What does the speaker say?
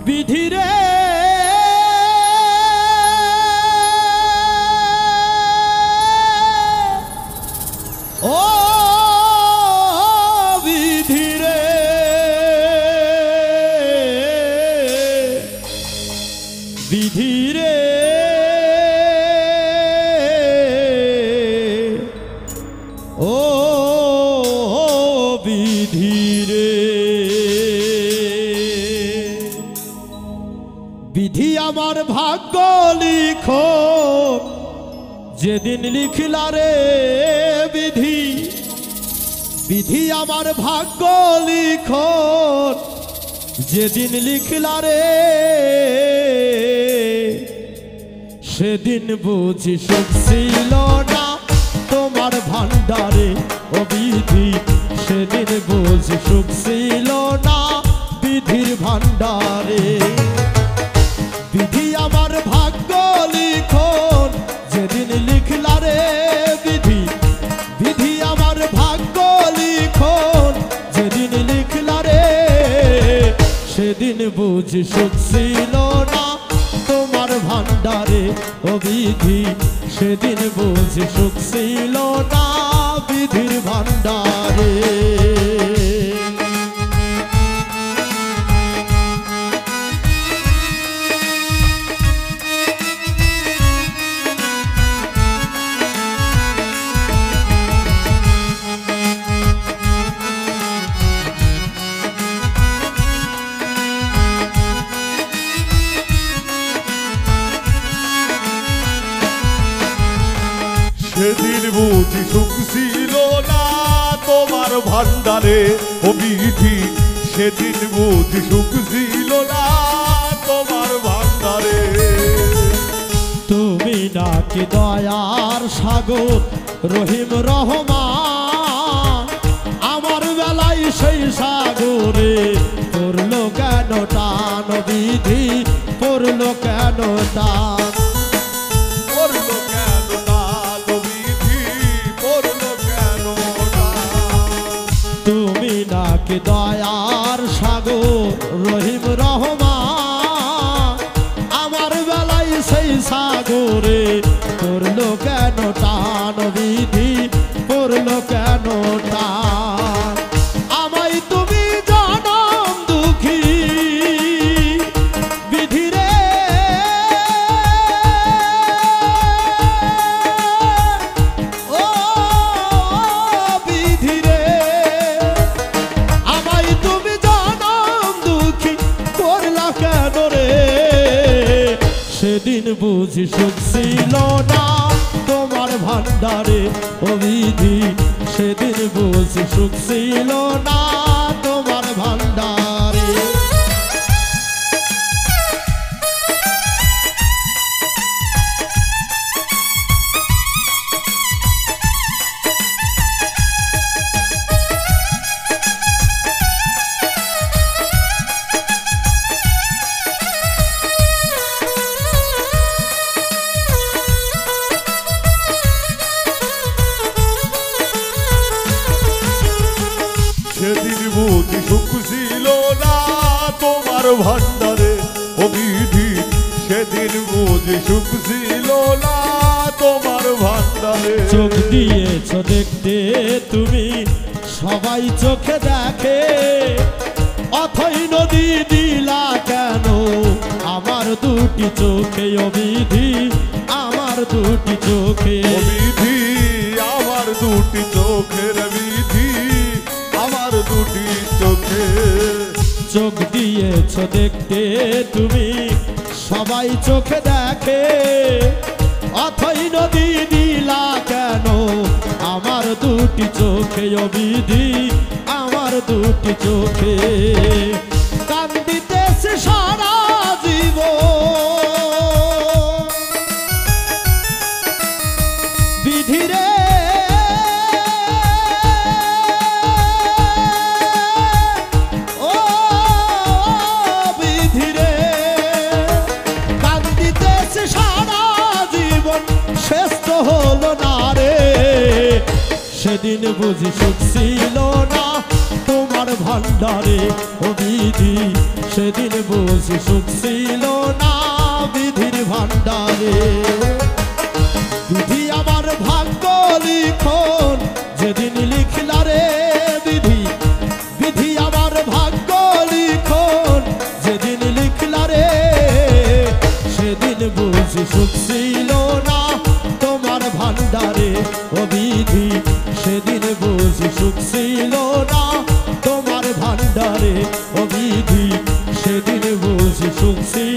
বিধিরে ও বিধিরে বিধিরে ও বিধিরে বিধি আমার ভাগ্য লিখো যেদিন লিখলা রে বিধি বিধি আমার ভাগ্য লিখো যেদিন লিখলা রে সেদিন বুঝি সুখ ছিল না তোমার ভান্ডারে ও বিধি সেদিন বুঝি সুখ ছিল না বিধির ভান্ডারে বিধি আমার ভাগ্য লিখন যেদিন লিখলা রে বিধি বিধি আমার ভাগ্য লিখন যেদিন লিখলা রে সেদিন বুঝি সুখ ছিল না তোমার ভান্ডারে ও বিধি সেদিন বুঝি সুখ ছিল না বিধির ভান্ডারে সেদিন বুঝি সুখ ছিল না তোমার ভান্ডারে ও বিধি সেদিন বুঝি সুখ ছিল না তোমার ভান্ডারে তুমি নাকি দয়ার সাগর রহিম রহমান আমার বেলায় সেই সাগরে পড়লো কেন টান বিধি পড়লো কেন টান তুমি নাকি দয়ার সাগর রহিম রহমান আমার বেলায় সেই সাগরে পড়লো কেন টান বিধি পড়লো কেন টান আমায় তুমি জনম দুঃখী বিধিরে ও বিধিরে সেদিন বুঝি সুখ ছিল না তোমার ভান্ডারে ও বিধি সেদিন বুঝি সুখ ছিল না তোমার ভান্ডারে সেদিন বুঝি সুখ ছিল না তোমার ভান্ডারে ও বিধি সেদিন বুঝি সুখ ছিল না তোমার ভান্ডারে চোখ দিয়েছ দেখতে তুমি সবাই চোখে দেখে অথই নদী দিলা কেন আমার দুটি চোখে ও বিধি আমার দুটি চোখে ও বিধি আমার দুটি চোখের বিধি আমার দুটি চোখে চোখ দিয়েছ দেখতে তুমি সবাই চোখে দেখে অথই নদী দিলা কেন আমার দুটি চোখে ও বিধি আমার দুটি চোখে কান্দিতেছে সারা জীবন বিধিরে ও বিধিরে কান্দিতেছে সারা জীবন শেষ তো হলো না রে সেদিন বুঝি সুখ ছিল না তোমার ভান্ডারে ও বিধি সেদিন বুঝি সুখ ছিল না বিধির ভান্ডারে বিধি আমার ভাগ্য লিখন যেদিন লিখলা রে বিধি বিধি আমার ভাগ্য লিখন যেদিন লিখলা রে সেদিন বুঝি সুখ ছিল না তোমার ভান্ডারে ও বিধি সেদিন বুঝি সুখ ছিল না তোমার ভান্ডারে ও বিধি সেদিন বুঝি সুখ ছিল